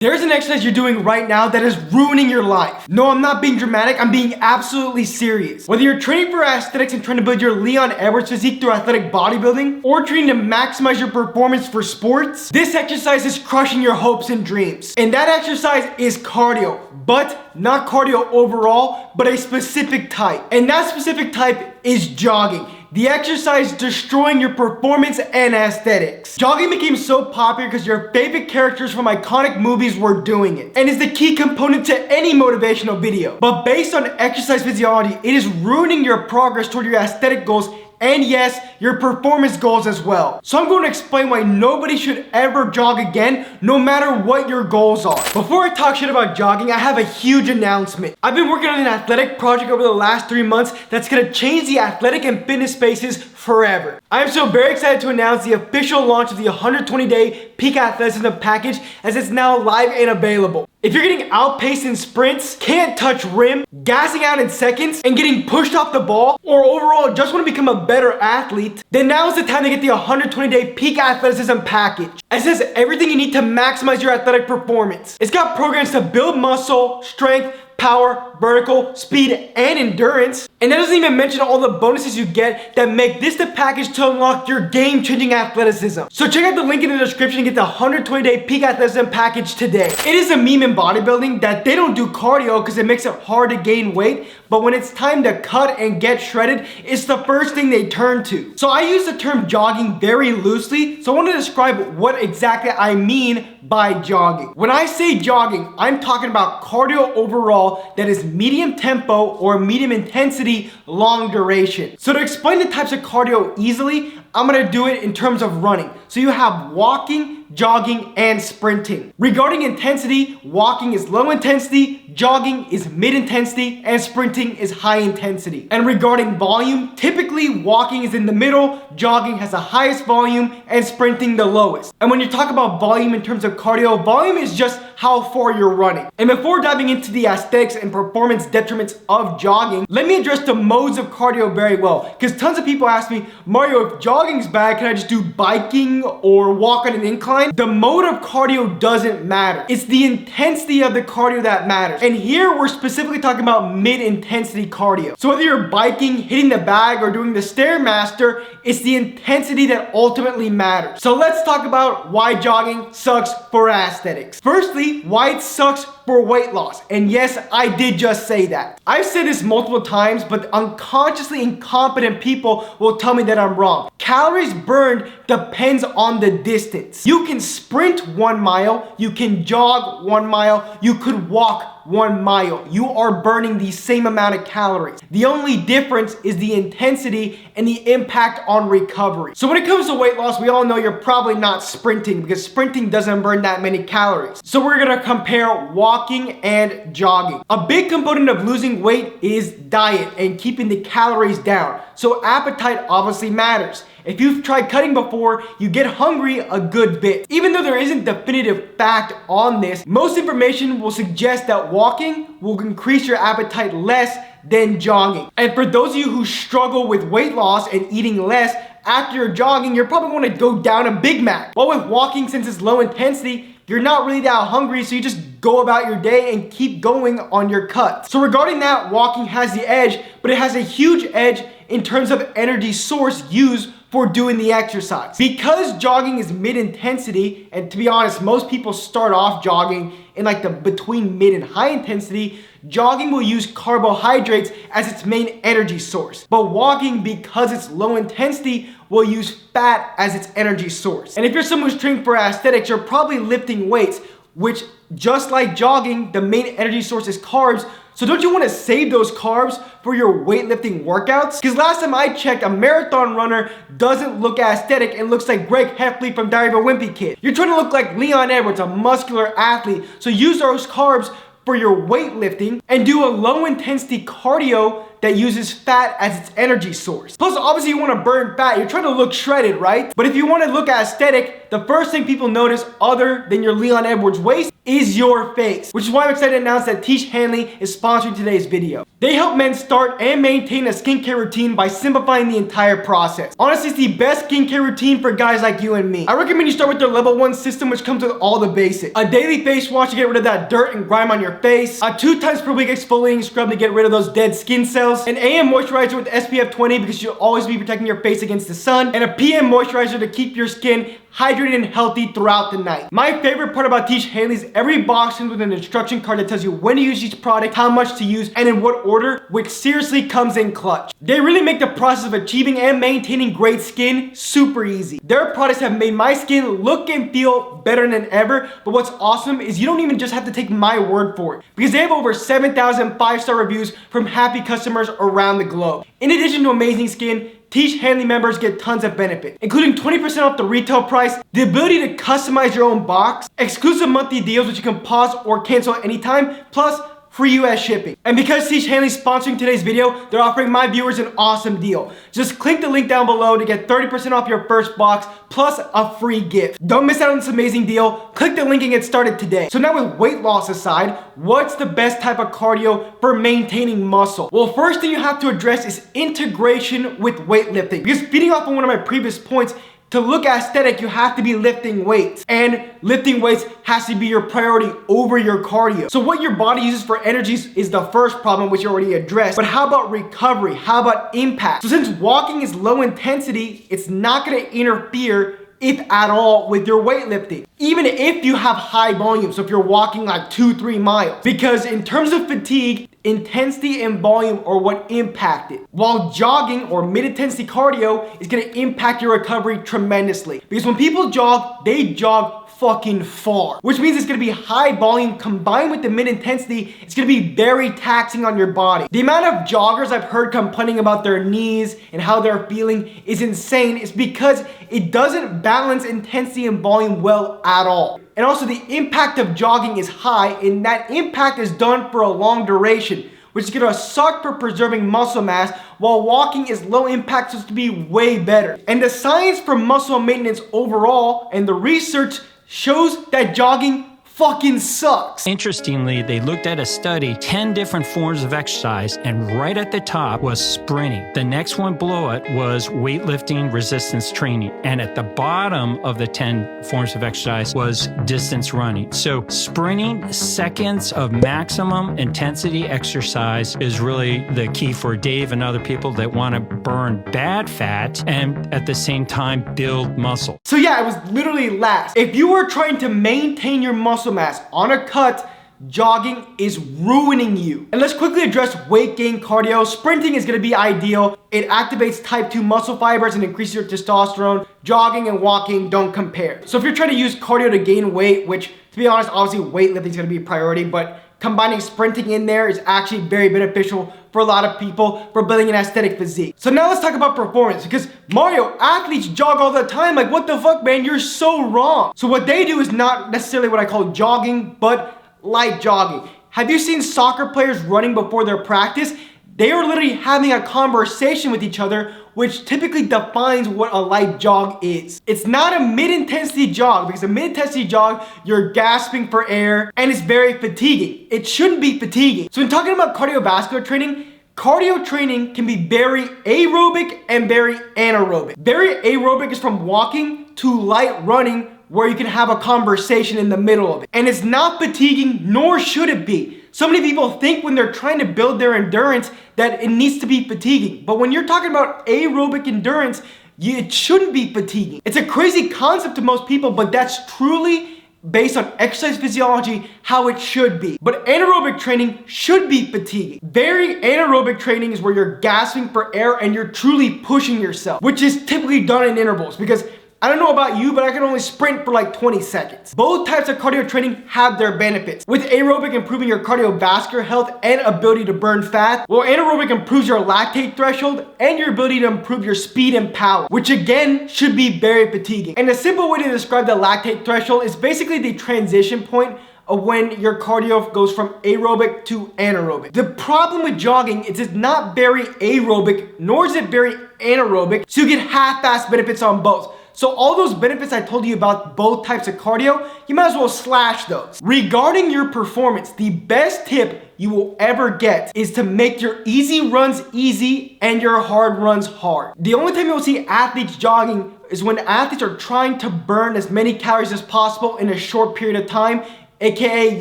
There's an exercise you're doing right now that is ruining your life. No, I'm not being dramatic, I'm being absolutely serious. Whether you're training for aesthetics and trying to build your Leon Edwards physique through athletic bodybuilding, or training to maximize your performance for sports, this exercise is crushing your hopes and dreams. And that exercise is cardio, but not cardio overall, but a specific type. And that specific type is jogging. The exercise destroying your performance and aesthetics. Jogging became so popular because your favorite characters from iconic movies were doing it, and is the key component to any motivational video. But based on exercise physiology, it is ruining your progress toward your aesthetic goals, and yes, your performance goals as well. So I'm going to explain why nobody should ever jog again, no matter what your goals are. Before I talk shit about jogging, I have a huge announcement. I've been working on an athletic project over the last 3 months that's gonna change the athletic and fitness spaces forever. I am so very excited to announce the official launch of the 120-day peak athleticism package, as it's now live and available. If you're getting outpaced in sprints, can't touch rim, gassing out in seconds, and getting pushed off the ball, or overall just want to become a better athlete, then now is the time to get the 120-day peak athleticism package. It says everything you need to maximize your athletic performance. It's got programs to build muscle, strength, power, vertical, speed, and endurance. And that doesn't even mention all the bonuses you get that make this the package to unlock your game-changing athleticism. So check out the link in the description and get the 120-day peak athleticism package today. It is a meme in bodybuilding that they don't do cardio because it makes it hard to gain weight, but when it's time to cut and get shredded, it's the first thing they turn to. So I use the term jogging very loosely, so I want to describe what exactly I mean by jogging. When I say jogging, I'm talking about cardio overall that is medium tempo or medium intensity, long duration. So to explain the types of cardio easily, I'm gonna do it in terms of running. So you have walking, jogging, and sprinting. Regarding intensity, walking is low intensity, jogging is mid intensity, and sprinting is high intensity. And regarding volume, typically walking is in the middle, jogging has the highest volume, and sprinting the lowest. And when you talk about volume in terms of cardio, volume is just how far you're running. And before diving into the aesthetics and performance detriments of jogging, let me address the modes of cardio very well. Because tons of people ask me, Mario, if jogging's bad, can I just do biking or walk on an incline? The mode of cardio doesn't matter. It's the intensity of the cardio that matters. And here we're specifically talking about mid-intensity cardio. So whether you're biking, hitting the bag, or doing the Stairmaster, it's the intensity that ultimately matters. So let's talk about why jogging sucks for aesthetics. Firstly, why it sucks for weight loss. And yes, I did just say that. I've said this multiple times, but unconsciously incompetent people will tell me that I'm wrong. Calories burned depends on the distance. You can sprint 1 mile, you can jog 1 mile, you could walk 1 mile. You are burning the same amount of calories. The only difference is the intensity and the impact on recovery. So when it comes to weight loss, we all know you're probably not sprinting because sprinting doesn't burn that many calories. So we're gonna compare walking and jogging. A big component of losing weight is diet and keeping the calories down. So appetite obviously matters. If you've tried cutting before, you get hungry a good bit. Even though there isn't definitive fact on this, most information will suggest that walking will increase your appetite less than jogging. And for those of you who struggle with weight loss and eating less, after you're jogging, you're probably going to go down a Big Mac. While with walking, since it's low intensity, you're not really that hungry, so you just go about your day and keep going on your cut. So regarding that, walking has the edge, but it has a huge edge in terms of energy source used for doing the exercise. Because jogging is mid-intensity, and to be honest, most people start off jogging in like the between mid and high intensity, jogging will use carbohydrates as its main energy source. But walking, because it's low intensity, will use fat as its energy source. And if you're someone who's training for aesthetics, you're probably lifting weights, which just like jogging, the main energy source is carbs. So don't you want to save those carbs for your weightlifting workouts? Because last time I checked, a marathon runner doesn't look aesthetic and looks like Greg Heffley from Diary of a Wimpy Kid. You're trying to look like Leon Edwards, a muscular athlete. So use those carbs for your weightlifting and do a low intensity cardio that uses fat as its energy source. Plus, obviously you want to burn fat. You're trying to look shredded, right? But if you want to look aesthetic, the first thing people notice other than your Leon Edwards waist is your face, which is why I'm excited to announce that Tish Hanley is sponsoring today's video. They help men start and maintain a skincare routine by simplifying the entire process. Honestly, it's the best skincare routine for guys like you and me. I recommend you start with their level 1 system, which comes with all the basics. A daily face wash to get rid of that dirt and grime on your face, a 2 times per week exfoliating scrub to get rid of those dead skin cells, an AM moisturizer with SPF 20 because you'll always be protecting your face against the sun, and a PM moisturizer to keep your skin hydrated and healthy throughout the night. My favorite part about Tish Hanley is every box comes with an instruction card that tells you when to use each product, how much to use, and in what order, which seriously comes in clutch. They really make the process of achieving and maintaining great skin super easy. Their products have made my skin look and feel better than ever, but what's awesome is you don't even just have to take my word for it, because they have over 7,000 5-star reviews from happy customers around the globe. In addition to amazing skin, Tish Hanley members get tons of benefit, including 20% off the retail price, the ability to customize your own box, exclusive monthly deals which you can pause or cancel at any time, plus free US shipping. And because Tish Hanley's sponsoring today's video, they're offering my viewers an awesome deal. Just click the link down below to get 30% off your first box plus a free gift. Don't miss out on this amazing deal. Click the link and get started today. So now with weight loss aside, what's the best type of cardio for maintaining muscle? Well, first thing you have to address is integration with weightlifting. Because feeding off on one of my previous points, to look aesthetic, you have to be lifting weights, and lifting weights has to be your priority over your cardio. So what your body uses for energy is the first problem, which you already addressed, but how about recovery? How about impact? So since walking is low intensity, it's not gonna interfere, if at all, with your weightlifting, even if you have high volume. So if you're walking like 2-3 miles, because in terms of fatigue, intensity and volume are what impact it, while jogging or mid-intensity cardio is going to impact your recovery tremendously, because when people jog, they jog fucking far, which means it's going to be high volume combined with the mid-intensity. It's going to be very taxing on your body. The amount of joggers I've heard complaining about their knees and how they're feeling is insane. It's because it doesn't balance intensity and volume well at all. And also the impact of jogging is high, and that impact is done for a long duration, which is gonna suck for preserving muscle mass, while walking is low impact, so it's to be way better. And the science for muscle maintenance overall and the research shows that jogging fucking sucks. Interestingly, they looked at a study, 10 different forms of exercise, and right at the top was sprinting. The next one below it was weightlifting resistance training. And at the bottom of the 10 forms of exercise was distance running. So sprinting, seconds of maximum intensity exercise is really the key for Dave and other people that want to burn bad fat and at the same time build muscle. So yeah, it was literally last. If you were trying to maintain your muscle mass on a cut, jogging is ruining you. And let's quickly address weight gain cardio. Sprinting is gonna be ideal. It activates type 2 muscle fibers and increases your testosterone. Jogging and walking don't compare. So if you're trying to use cardio to gain weight, which to be honest, obviously weightlifting is gonna be a priority, but combining sprinting in there is actually very beneficial for a lot of people for building an aesthetic physique. So now let's talk about performance, because Mario, athletes jog all the time. Like, what the fuck, man? You're so wrong. So what they do is not necessarily what I call jogging, but light jogging. Have you seen soccer players running before their practice? They are literally having a conversation with each other, which typically defines what a light jog is. It's not a mid-intensity jog, because a mid-intensity jog, you're gasping for air and it's very fatiguing. It shouldn't be fatiguing. So when talking about cardiovascular training can be very aerobic and very anaerobic. Very aerobic is from walking to light running, where you can have a conversation in the middle of it. And it's not fatiguing, nor should it be. So many people think when they're trying to build their endurance that it needs to be fatiguing. But when you're talking about aerobic endurance, it shouldn't be fatiguing. It's a crazy concept to most people, but that's truly based on exercise physiology, how it should be. But anaerobic training should be fatiguing. Very anaerobic training is where you're gasping for air and you're truly pushing yourself, which is typically done in intervals, because I don't know about you, but I can only sprint for like 20 seconds. Both types of cardio training have their benefits. With aerobic improving your cardiovascular health and ability to burn fat, while anaerobic improves your lactate threshold and your ability to improve your speed and power, which again should be very fatiguing. And a simple way to describe the lactate threshold is basically the transition point of when your cardio goes from aerobic to anaerobic. The problem with jogging is it's not very aerobic, nor is it very anaerobic, so you get half-assed benefits on both. So all those benefits I told you about both types of cardio, you might as well slash those. Regarding your performance, the best tip you will ever get is to make your easy runs easy and your hard runs hard. The only time you'll see athletes jogging is when athletes are trying to burn as many calories as possible in a short period of time, aka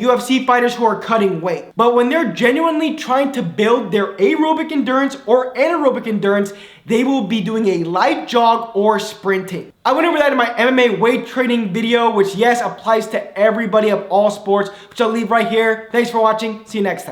UFC fighters who are cutting weight. But when they're genuinely trying to build their aerobic endurance or anaerobic endurance, they will be doing a light jog or sprinting. I went over that in my MMA weight training video, which yes, applies to everybody of all sports, which I'll leave right here. Thanks for watching. See you next time.